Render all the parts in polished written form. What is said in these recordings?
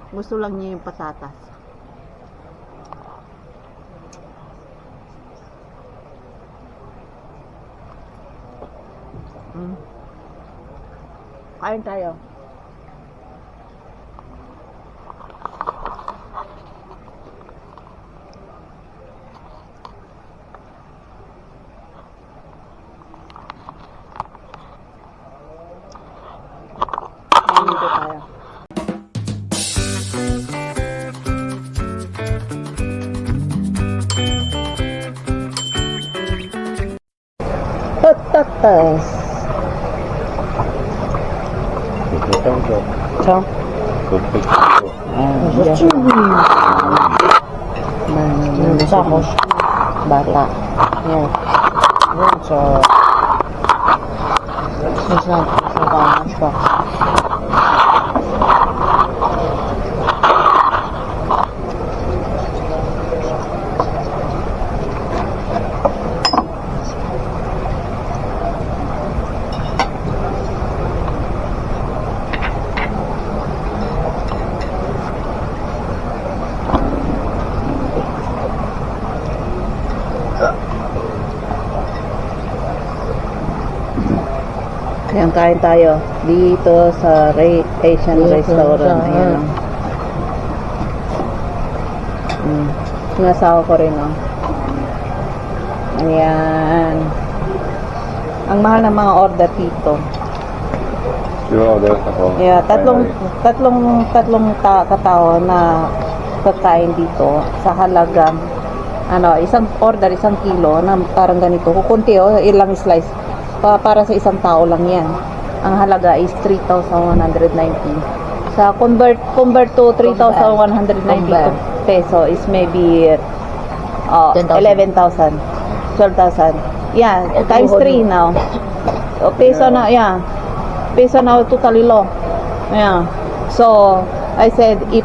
Gusto lang niya yung patatas. Kain tayo. Dito tayo. Patatas. Ciao. Manusamos. Bata. Yan. So, it's not lunchbox. Ayan, kain tayo dito sa Asian restaurant. Ayan. Sinasawa ko rin, oh. Ayan. Ang mahal ng mga order dito. Yeah, tatlong katao na kakain dito sa halagang isang order, 1 kilo na parang ganito. Kukunti, oh, ilang slice. Para sa isang tao lang yan. Ang halaga is 3,190. Sa convert to 3,190 peso is maybe 11,000, 12,000. Yeah, times 3 now. Peso na, yeah. Peso now totally low. Yeah. So, I said if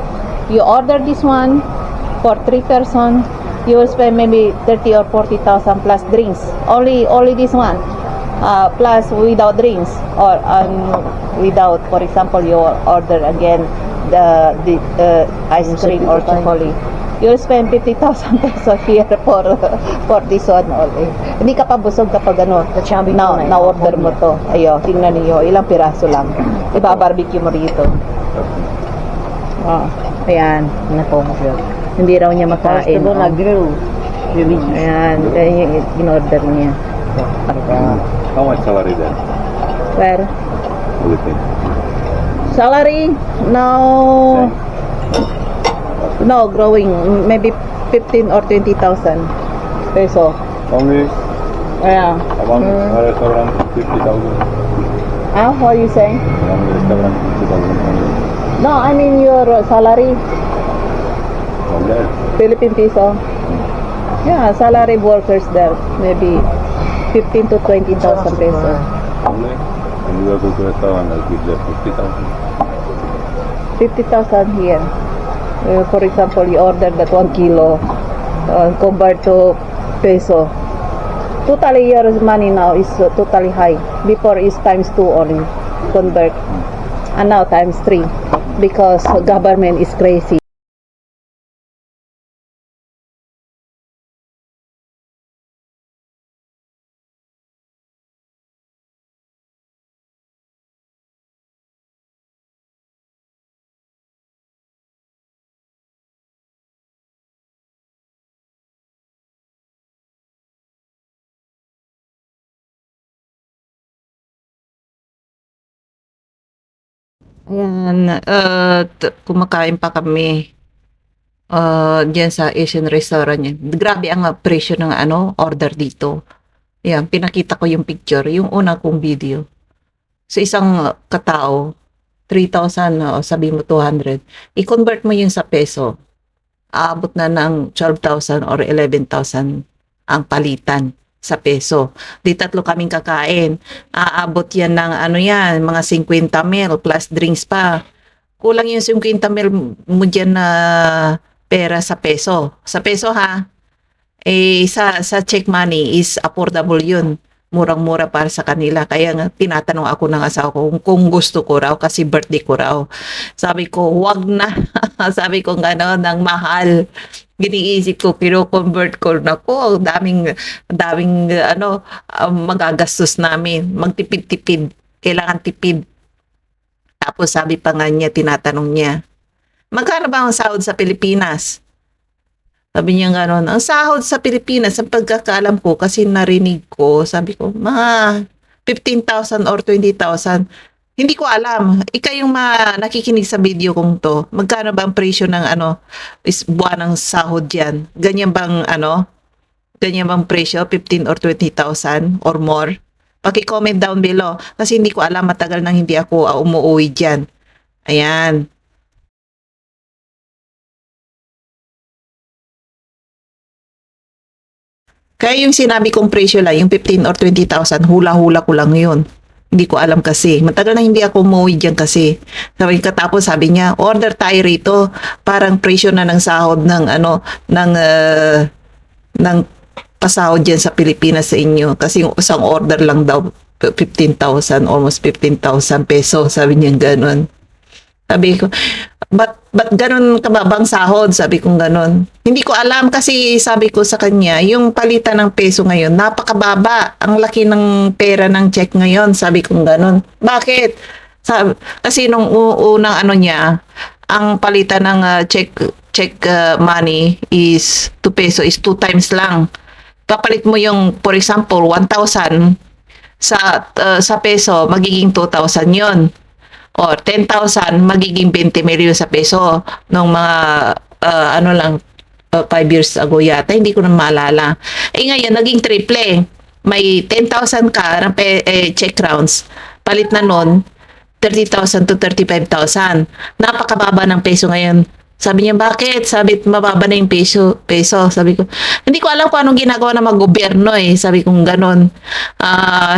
you order this one for 3 person, you will spend maybe 30 or 40,000 plus drinks. Only this one. Plus without drinks or without, for example, you order again the ice cream or chocolate, you'll spend 50,000 pesos here for this one only. Hindi ka pa busog kapag na-order mo to. Ayo, tingnan niyo, ilang piraso lang. Iba-barbecue mo rito. Ayan. Hindi raw niya makain. Ayan, in-order niya. How much salary then? Where? Everything. Salary now growing maybe 15 or 20,000 peso. Only Yeah. one restaurant 50,000. What are you saying? One restaurant 50,000 only. No, I mean your salary, From there. Philippine peso. Yeah, salary workers there maybe 15 to 20,000 peso. Only. And you go to restaurant, I'll give them 50,000. 50,000 here. For example, you order that 1 kilo, convert to peso. Totally your money now is totally high. Before is times 2 only convert, and now times 3 because government is crazy. Ayan, kumakain pa kami diyan sa Asian restaurant yan. Grabe ang presyo ng order dito. Ayan, pinakita ko yung picture, yung una kong video. Sa isang katao, 3,000 o sabi mo 200. I-convert mo yun sa peso. Aabot na ng 12,000 or 11,000 ang palitan sa peso. Di tatlo kaming kakain. Aabot yan ng mga 50 mil plus drinks pa. Kulang yung 50 mil mo dyan na pera sa peso. Sa peso ha. Sa check money is affordable yun. Murang-mura para sa kanila. Kaya nga, tinatanong ako ng asawa ko kung gusto ko raw kasi birthday ko raw. Sabi ko, wag na. Sabi ko gano'n, ng mahal. Giniisip ko, kino-convert ko na ko, daming magagastos namin. Magtipid-tipid. Kailangan tipid. Tapos sabi pa nga niya, tinatanong niya, magkano ba ang sahod sa Pilipinas? Sabi niya gano'n, ang sahod sa Pilipinas, ang pagkakaalam ko, kasi narinig ko, sabi ko, mga 15,000 or 20,000. Hindi ko alam. Ikaw yung nakikinig sa video kong to. Magkano ba ang presyo ng is buwan ng sahod yan? Ganyan bang presyo? 15 or 20,000 or more? Paki-comment down below. Kasi hindi ko alam, matagal nang hindi ako umuwi dyan. Ayan. Kaya yung sinabi kong presyo lang, yung 15 or 20,000, hula-hula ko lang yun. Hindi ko alam kasi. Matagal na hindi ako umuwi dyan kasi. Sabi niya, order tayo rito. Parang presyo na ng sahod ng pasahod dyan sa Pilipinas sa inyo. Kasi yung isang order lang daw, 15,000, almost 15,000 peso. Sabi niya gano'n. Sabi ko, ba't ganun kababang sahod? Sabi ko ganun. Hindi ko alam kasi sabi ko sa kanya, yung palitan ng peso ngayon, napakababa. Ang laki ng pera ng check ngayon. Sabi ko ganun. Bakit? Kasi nung unang niya, ang palitan ng check money is 2 peso is 2 times lang. Papalit mo yung, for example, 1,000 sa peso, magiging 2,000 yon. Or 10,000 magiging 20 million sa peso nung mga 5 years ago yata, hindi ko na maalala. Ngayon naging triple. May 10,000 ka ng check rounds. Palit na nun 30,000 to 35,000. Napakababa ng peso ngayon. Sabi niya, bakit? Sabi, mababa na yung peso. Sabi ko, hindi ko alam kung anong ginagawa ng mga gobyerno eh. Sabi ko, ganon.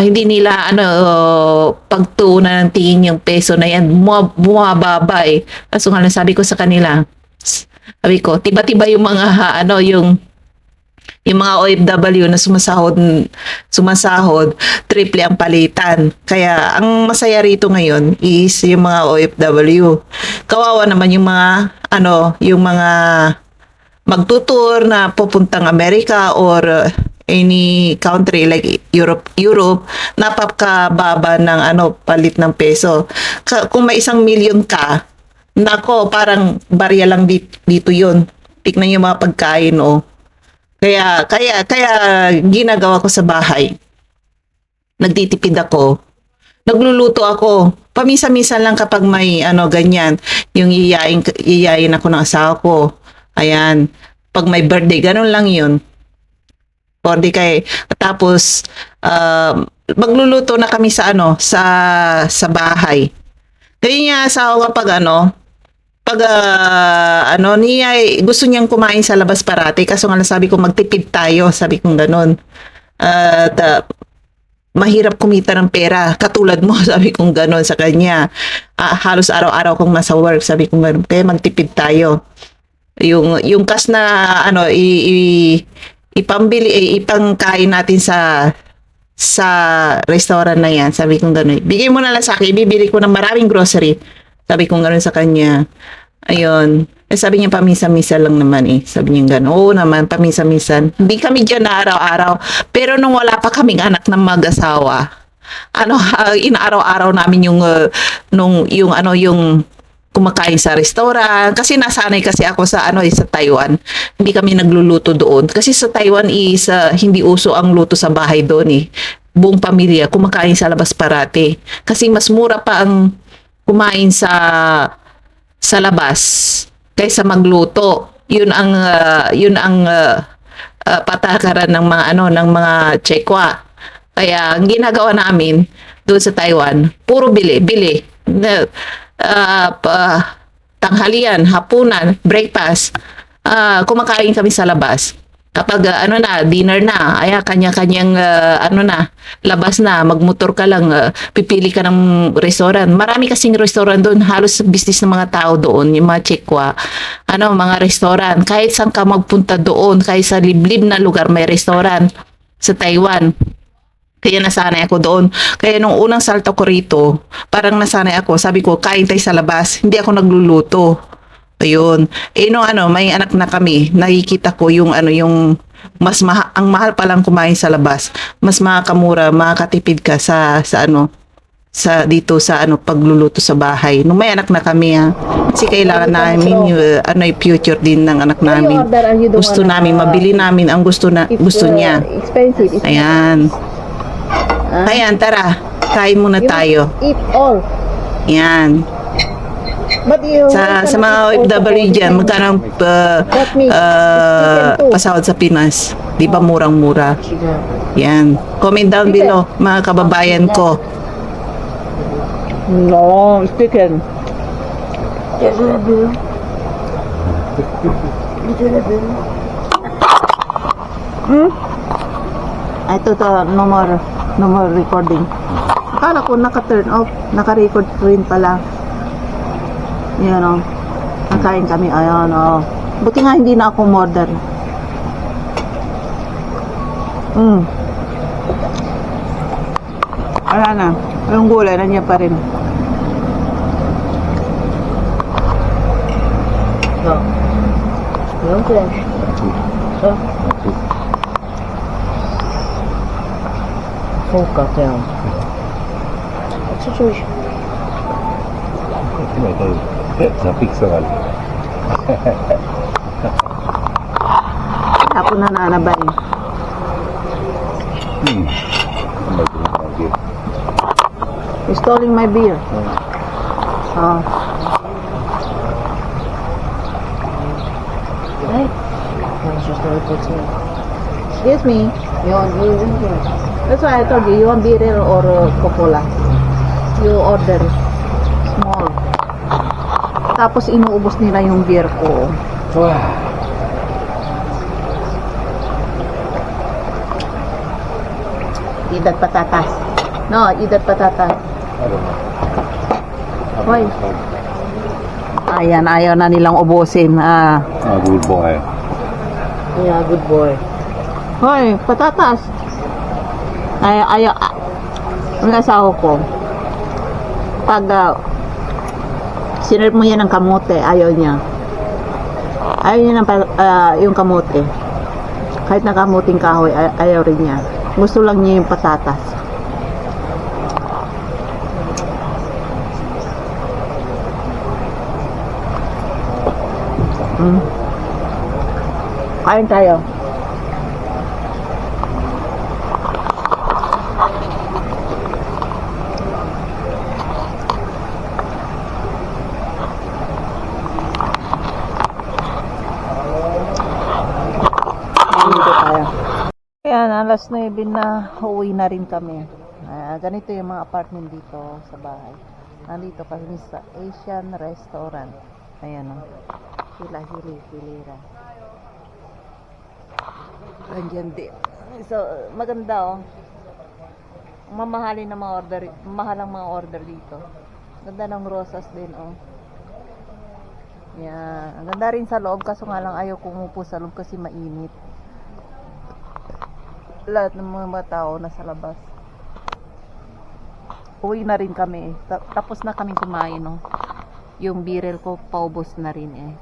Hindi nila, pagtuunan ng tingin yung peso na yan. Bumababa eh. Kaso nga sabi ko sa kanila, sabi ko, tiba-tiba yung mga, yung mga OFW na sumasahod, triple ang palitan. Kaya, ang masaya rito ngayon is yung mga OFW. Kawawa naman yung mga, yung mga magtutur na pupuntang Amerika or any country like Europe, napakababa ng palit ng peso. Kung may 1,000,000 ka, nako, parang barya lang dito yun. Tignan yung mga pagkain, oh. Kaya ginagawa ko sa bahay. Nagtitipid ako. Nagluluto ako. Pamisa-misa lang kapag may ganyan. Yung iyayin ako ng asawa ko. Ayan. Pag may birthday, ganun lang yun. Birthday tapos magluluto na kami sa sa bahay. Ganyan yung asawa kapag niya gusto niyang kumain sa labas parati, kaso nga sabi ko magtipid tayo, sabi ko gano'n. Mahirap kumita ng pera katulad mo, sabi ko gano'n sa kanya. Halos araw-araw kong nasa work, sabi ko gano'n, kaya magtipid tayo. Yung kas na ipambili, ipangkain natin sa restaurant na yan, sabi ko gano'n. Bigay mo na lang sa akin, bibili ko ng maraming grocery. Sabi ko gano'n sa kanya. Ayun. Sabi niya, pamisa-misa lang naman eh. Sabi niya gano'n. Oo naman, pamisa-misan. Hindi kami dyan na araw-araw. Pero nung wala pa kaming anak ng mag-asawa, inaaraw-araw namin yung kumakain sa restaurant. Kasi nasanay kasi ako sa sa Taiwan. Hindi kami nagluluto doon. Kasi sa Taiwan is hindi uso ang luto sa bahay doon eh. Buong pamilya kumakain sa labas parati. Kasi mas mura pa ang kumain sa labas kaysa magluto. Yun ang patakaran ng mga ng mga Tsekwa. Kaya ang ginagawa namin doon sa Taiwan, puro bili. Tanghalian, hapunan, breakfast. Kumakain kami sa labas. Kapag dinner na, kanya-kanyang labas na, magmotor ka lang, pipili ka ng restaurant. Marami kasing restaurant doon, halos business ng mga tao doon, yung mga Tsekwa, mga restaurant. Kahit saan ka magpunta doon, kahit sa liblib na lugar may restaurant sa Taiwan. Kaya nasanay ako doon. Kaya nung unang salto ko rito, parang nasanay ako. Sabi ko, kain tayo sa labas. Hindi ako nagluluto. Ayun. Eh, no, ano, may anak na kami. Nakikita ko yung, ano, yung ang mahal pa lang kumain sa labas. Mas makakamura, makakatipid ka sa ano, sa dito sa ano pagluluto sa bahay. Nung may anak na kami ha. Kasi kailangan namin yung ano yung future din ng anak namin. Gusto namin mabili namin ang gusto niya. Expensive. It's Ayan. Ayan, tara. Kain muna tayo. eat all. Ayan. But you Sa mga OFW dyan, magkano ang pasahod sa Pinas? Di ba murang-mura? Yan. Comment down below, mga kababayan ko. No, it's chicken. Ito to, no more recording. Akala ko naka-turn off, naka-record rin pala. Yan o. Nakain kami, ayan o. Buti nga hindi na ako order. Wala na. Yung gulay, nandiyan pa rin. Ça pique ça va. Ako na nanabay. You're stealing my beer. Oh. Right. Excuse me. That's why I told you, you want beer or Coca-Cola? You order small. Tapos inuubos nila yung beer ko. Eat that patatas. No, eat that patatas. Hoy. Ayan, ayaw na nilang ubusin. Good boy. Yeah, good boy. Hoy, patatas. Ayaw. Ang asawa ko. Pag sinerve mo yan ng kamote, ayaw niya. Ayaw niya ng yung kamote. Kahit na kamuting kahoy, ayaw rin niya. Gusto lang niya yung patatas. Kain tayo. Ayan, alas 9 na uwi na rin kami. Ganito yung mga apartment dito sa bahay. Nandito kami sa Asian Restaurant. Ayan o. Hilera. Andiyan din. So, maganda o. Mamahalin na mga order. Mahal ang mga order dito. Ganda ng rosas din o. Yan. Ang ganda rin sa loob. Kaso nga lang ayaw kumupo sa loob kasi mainit. Lahat ng mga tao nasa labas. Uwi na rin kami. Tapos na kami kumain, no. Yung birel ko paubos na rin eh.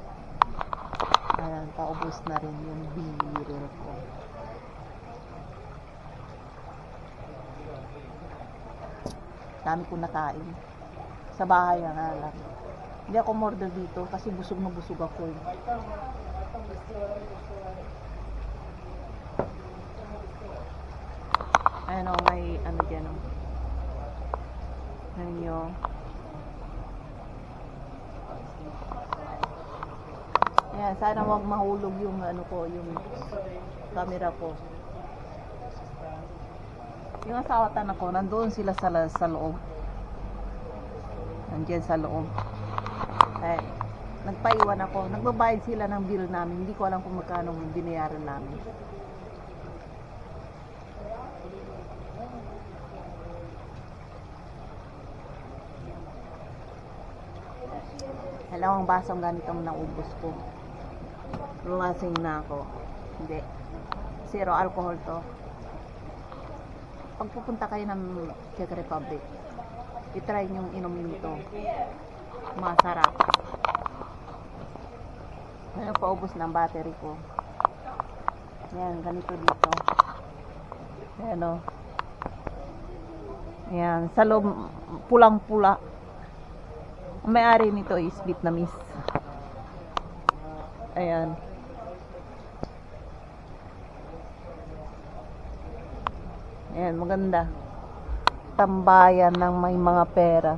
Ayan, paubos na rin yung birel ko. Dami ko nakain. Sa bahay nga lang. Hindi ako order dito kasi busog na busog ako eh. Ano, may ano dyan o. Nanyo. Ayan, sana wag mahulog yung ano ko, yung camera ko. Yung asawatan ako, nandoon sila sa loob. Nandiyan sa loob. Eh, nagpaiwan ako. Nagbabayad sila ng bill namin. Hindi ko alam kung magkano binayaran namin. Dalawang basong ganito ang naubos ko. Lumasing na ako. Hindi. Zero alcohol to. Pag pupunta kayo ng Czech Republic, i-try nyong inumin ito. Masarap. Ayun, paubos na ang battery ko. Yan, ganito dito. Ayan o. Ayan, sa loob, pulang-pula. Ang may-ari nito is Vietnamese. Ayan. Ayan, maganda. Tambayan ng may mga pera.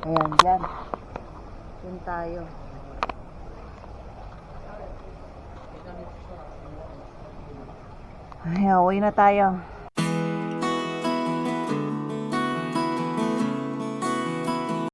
Ayan, dyan. Dyan tayo. Ayan, uwi na tayo.